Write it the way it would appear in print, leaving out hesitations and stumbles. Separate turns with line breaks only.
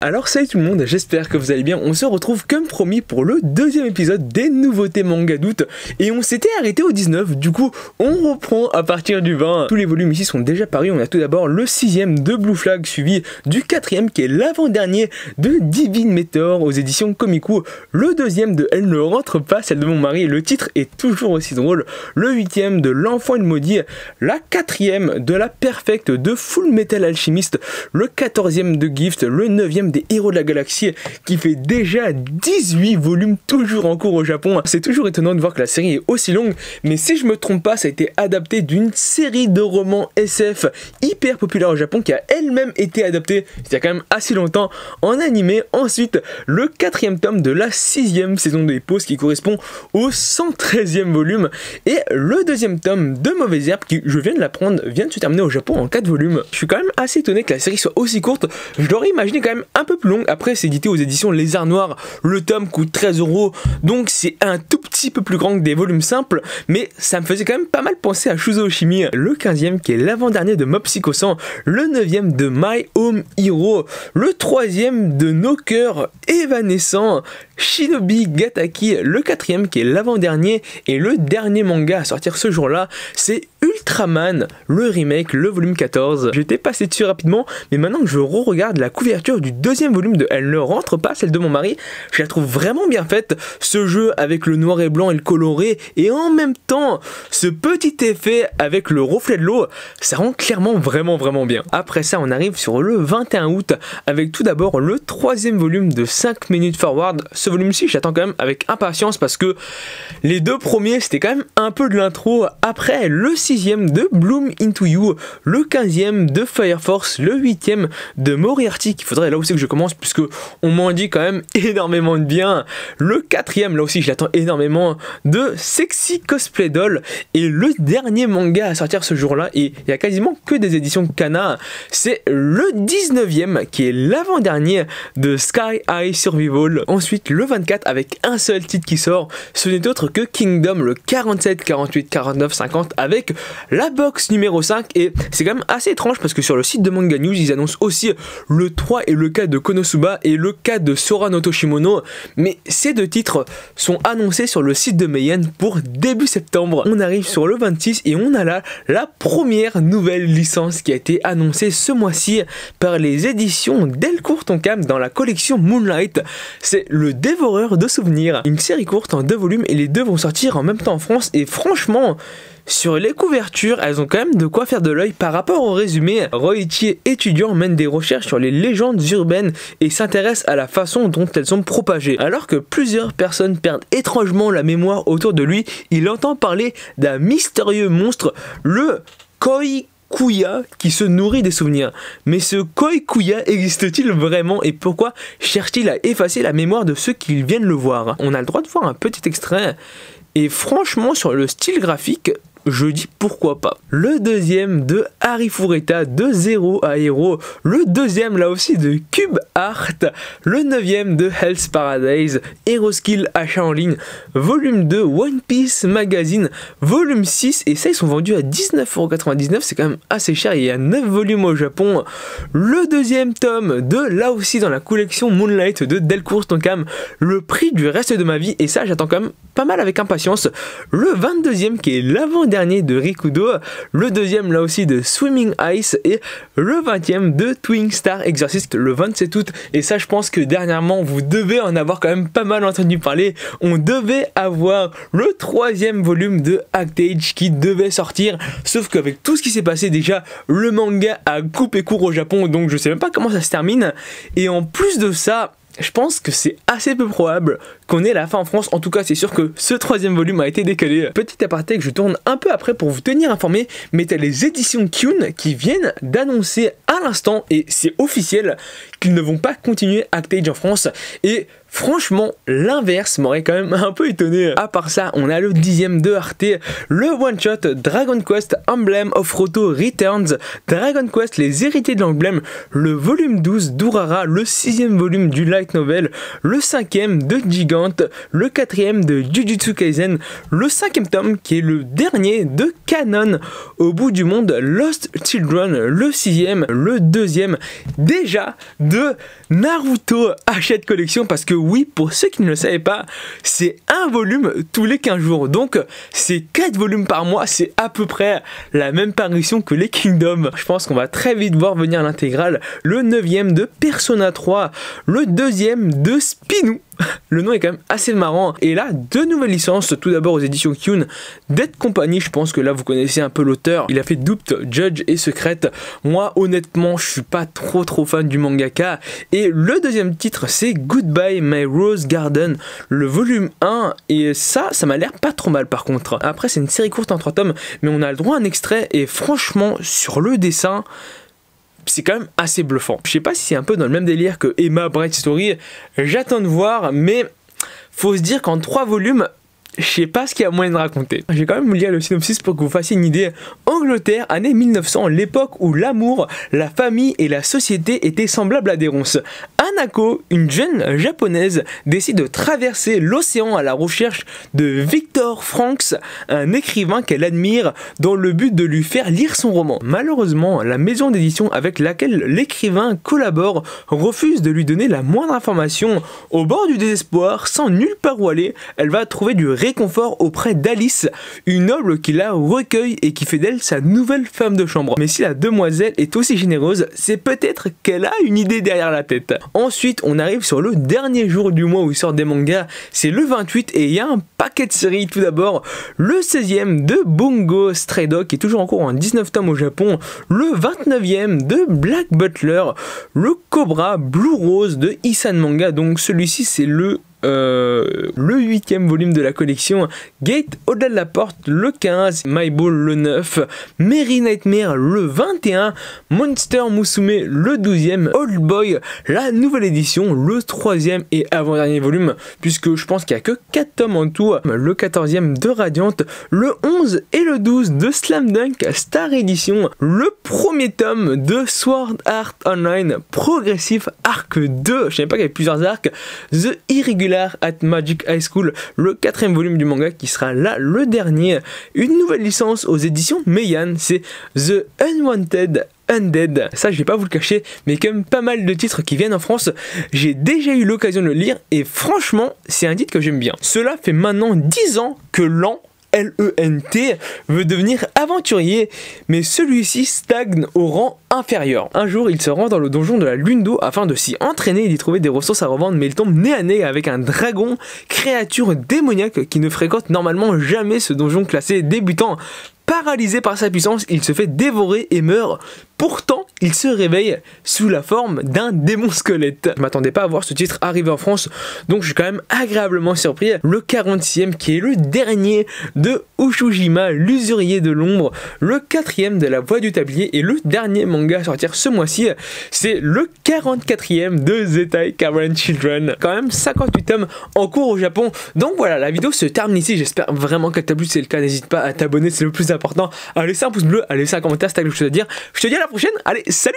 Alors salut tout le monde, j'espère que vous allez bien. On se retrouve comme promis pour le deuxième épisode des nouveautés manga d'août. Et on s'était arrêté au 19, du coup on reprend à partir du 20. Tous les volumes ici sont déjà parus. On a tout d'abord le 6ème de Blue Flag, suivi du 4ème qui est l'avant-dernier de Divine Meteor aux éditions Komiku. Le 2ème de Elle ne rentre pas, celle de mon mari. Le titre est toujours aussi drôle. Le 8ème de L'Enfant et le Maudit. La 4ème de La Perfecte de Full Metal Alchemist. Le 14ème de Gift. Le 9ème des Héros de la Galaxie qui fait déjà 18 volumes toujours en cours au Japon. C'est toujours étonnant de voir que la série est aussi longue, mais si je me trompe pas, ça a été adapté d'une série de romans SF hyper populaire au Japon qui a elle-même été adaptée il y a quand même assez longtemps en animé. Ensuite, le 4ème tome de la 6ème saison des pauses qui correspond au 113ème volume et le 2ème tome de Mauvaise Herbe qui, je viens de l'apprendre, vient de se terminer au Japon en 4 volumes. Je suis quand même assez étonné que la série soit aussi courte. Je l'aurais imaginé quand même un peu plus longue. Après, c'est édité aux éditions Lézard Noir. Le tome coûte 13 €, donc c'est un tout petit peu plus grand que des volumes simples, mais ça me faisait quand même pas mal penser à Shuzo Oshimi. Le 15ème qui est l'avant-dernier de Mob Psycho 100, le 9ème de My Home Hero, le 3ème de No Cœur Évanescent, Shinobi Gataki, le 4ème qui est l'avant-dernier et le dernier manga à sortir ce jour-là, c'est Ultraman, le remake, le volume 14. J'étais passé dessus rapidement, mais maintenant que je re-regarde la couverture du 2ème volume de Elle ne rentre pas, celle de mon mari, je la trouve vraiment bien faite. Ce jeu avec le noir et blanc et le coloré, et en même temps, ce petit effet avec le reflet de l'eau, ça rend clairement vraiment bien. Après ça, on arrive sur le 21 août, avec tout d'abord le 3ème volume de 5 minutes forward. Ce volume-ci, j'attends quand même avec impatience parce que les deux premiers, c'était quand même un peu de l'intro. Après, le 6ème de Bloom Into You, le 15ème de Fire Force, le 8ème de Moriarty, qu'il faudrait là aussi que je commence puisque on m'en dit quand même énormément de bien. Le 4ème, là aussi je l'attends énormément, de Sexy Cosplay Doll. Et le dernier manga à sortir ce jour-là, et il y a quasiment que des éditions Kana, c'est le 19ème qui est l'avant-dernier de Sky High Survival. Ensuite le 24 avec un seul titre qui sort, ce n'est autre que Kingdom, le 47, 48, 49, 50 avec la box numéro 5. Et c'est quand même assez étrange parce que sur le site de Manga News ils annoncent aussi le 3 et le 4 de Konosuba et le 4 de Sora no Toshimono, mais ces deux titres sont annoncés sur le site de Meian pour début septembre. On arrive sur le 26 et on a là la première nouvelle licence qui a été annoncée ce mois-ci par les éditions Delcourt Tonkam dans la collection Moonlight. C'est Le Dévoreur de Souvenirs, une série courte en 2 volumes et les deux vont sortir en même temps en France. Et franchement, sur les couvertures, elles ont quand même de quoi faire de l'œil par rapport au résumé. Roichi, étudiant, mène des recherches sur les légendes urbaines et s'intéresse à la façon dont elles sont propagées. Alors que plusieurs personnes perdent étrangement la mémoire autour de lui, il entend parler d'un mystérieux monstre, le Koikuya, qui se nourrit des souvenirs. Mais ce Koikuya existe-t-il vraiment et pourquoi cherche-t-il à effacer la mémoire de ceux qui viennent le voir? On a le droit de voir un petit extrait et franchement sur le style graphique, je dis pourquoi pas. Le 2ème de Harry Fureta, de Zero à Hero. Le 2ème là aussi de Cube Art. Le 9ème de Hell's Paradise, Hero Skill achat en ligne. Volume 2 One Piece Magazine. Volume 6, et ça ils sont vendus à 19,99 €, c'est quand même assez cher, il y a 9 volumes au Japon. Le 2ème tome de, là aussi dans la collection Moonlight de Delcourt Tonkam, Le prix du reste de ma vie, et ça j'attends quand même pas mal avec impatience. Le 22ème qui est l'avant-dernier de Rikudo, le 2ème là aussi de Swimming Ice et le 20ème de Twin Star Exorcist le 27 août. Et ça je pense que dernièrement vous devez en avoir quand même pas mal entendu parler. On devait avoir le 3ème volume de Actage qui devait sortir, sauf qu'avec tout ce qui s'est passé déjà, le manga a coupé court au Japon, donc je sais même pas comment ça se termine. Et en plus de ça, je pense que c'est assez peu probable qu'on ait la fin en France. En tout cas, c'est sûr que ce 3ème volume a été décalé. Petit aparté que je tourne un peu après pour vous tenir informé, mais t'as les éditions Kyun qui viennent d'annoncer à l'instant, et c'est officiel, qu'ils ne vont pas continuer Actage en France. Et franchement, l'inverse m'aurait quand même un peu étonné. À part ça, on a le 10ème de Arte, le one-shot Dragon Quest Emblem of Roto Returns, Dragon Quest Les Héritiers de l'Emblème, le volume 12 d'Urara, le 6ème volume du light novel, le 5ème de Gigant Gigant, le 4e de Jujutsu Kaisen, le 5e tome qui est le dernier de Canon au bout du monde, Lost Children, le 6e, le 2e déjà de Naruto Hachette Collection, parce que oui, pour ceux qui ne le savaient pas, c'est un volume tous les 15 jours, donc c'est 4 volumes par mois, c'est à peu près la même parution que les Kingdom. Je pense qu'on va très vite voir venir l'intégrale, le 9e de Persona 3, le 2e de Spinou. Le nom est quand même assez marrant. Et là, deux nouvelles licences. Tout d'abord aux éditions Kyun, Dead Company. Je pense que là, vous connaissez un peu l'auteur. Il a fait Duped, Judge et Secret. Moi, honnêtement, je suis pas trop fan du mangaka. Et le deuxième titre, c'est Goodbye My Rose Garden, le volume 1. Et ça m'a l'air pas trop mal par contre. Après, c'est une série courte en 3 tomes, mais on a le droit à un extrait. Et franchement, sur le dessin, c'est quand même assez bluffant. Je sais pas si c'est un peu dans le même délire que Emma Bright Story, j'attends de voir, mais faut se dire qu'en 3 volumes, je sais pas ce qu'il y a moyen de raconter. Je vais quand même vous lire le synopsis pour que vous fassiez une idée. Angleterre, année 1900, l'époque où l'amour, la famille et la société étaient semblables à des ronces. Hanako, une jeune japonaise, décide de traverser l'océan à la recherche de Victor Franks, un écrivain qu'elle admire, dans le but de lui faire lire son roman. Malheureusement, la maison d'édition avec laquelle l'écrivain collabore refuse de lui donner la moindre information. Au bord du désespoir, sans nulle part où aller, elle va trouver du réconfort auprès d'Alice, une noble qui la recueille et qui fait d'elle sa nouvelle femme de chambre. Mais si la demoiselle est aussi généreuse, c'est peut-être qu'elle a une idée derrière la tête. Ensuite, on arrive sur le dernier jour du mois où il sort des mangas, c'est le 28 et il y a un paquet de séries. Tout d'abord, le 16e de Bungo Stray Dog qui est toujours en cours en 19 tomes au Japon, le 29e de Black Butler, le Cobra Blue Rose de Isan Manga, donc celui-ci c'est le 8e volume de la collection, Gate au-delà de la porte le 15, My Ball le 9, Merry Nightmare le 21, Monster Musume le 12e, Old Boy la nouvelle édition, le 3e et avant-dernier volume, puisque je pense qu'il n'y a que 4 tomes en tout, le 14e de Radiant, le 11 et le 12 de Slam Dunk Star Edition, le premier tome de Sword Art Online Progressive Arc 2, je savais pas qu'il y avait plusieurs arcs, The Irregular at Magic High School, le 4e volume du manga qui sera là le dernier. Une nouvelle licence aux éditions Meian, c'est The Unwanted Undead. Ça, je vais pas vous le cacher, mais quand même pas mal de titres qui viennent en France. J'ai déjà eu l'occasion de le lire et franchement, c'est un titre que j'aime bien. Cela fait maintenant 10 ans que Lent veut devenir aventurier, mais celui-ci stagne au rang inférieur. Un jour, il se rend dans le donjon de la Lune d'eau afin de s'y entraîner et d'y trouver des ressources à revendre, mais il tombe nez à nez avec un dragon, créature démoniaque qui ne fréquente normalement jamais ce donjon classé débutant. Paralysé par sa puissance, il se fait dévorer et meurt. Pourtant, il se réveille sous la forme d'un démon squelette. Je m'attendais pas à voir ce titre arriver en France, donc je suis quand même agréablement surpris. Le 46e qui est le dernier de Ushujima, l'usurier de l'ombre, le 4e de la voix du tablier et le dernier manga à sortir ce mois-ci, c'est le 44e de Zettai Kamen Children. Quand même 58 tomes en cours au Japon. Donc voilà, la vidéo se termine ici. J'espère vraiment qu'elle t'a plu. Si c'est le cas, n'hésite pas à t'abonner, c'est le plus important. À laisser un pouce bleu, à laisser un commentaire si t'as quelque chose à dire. Je te dis à la prochaine. Allez, salut!